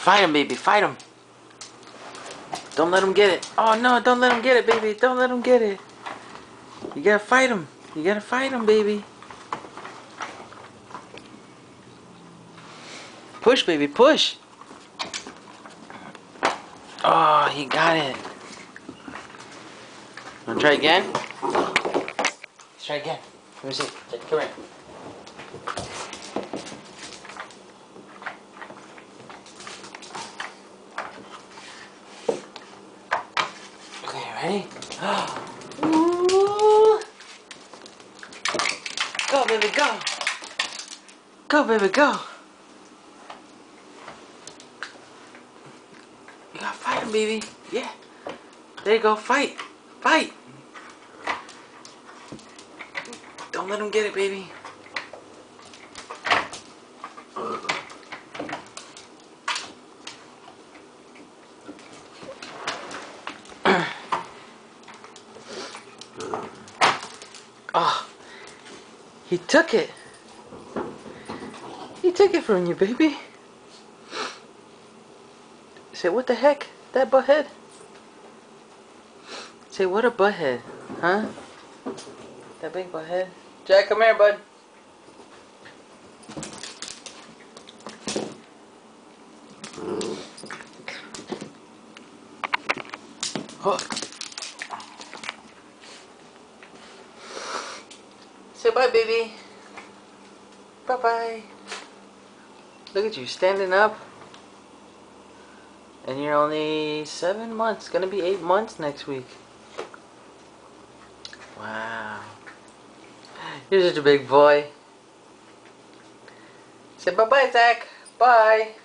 Fight him, baby. Fight him. Don't let him get it. Oh, no. Don't let him get it, baby. Don't let him get it. You gotta fight him. You gotta fight him, baby. Push, baby. Push. Oh, he got it. Wanna try again? Let's try again. Let me see. Come here. Okay, ready? Ooh. Go, baby, go. Go, baby, go. You gotta fight him, baby. Yeah. There you go. Fight. Fight. Don't let him get it, baby. Oh, he took it. He took it from you, baby. Say, what the heck? That butthead? Say, what a butthead. Huh? That big butthead. Jack, come here, bud. Oh. Say bye, baby. Bye-bye. Look at you standing up. And you're only 7 months. Gonna be 8 months next week. Wow. You're such a big boy. Say bye-bye, Zach. Bye.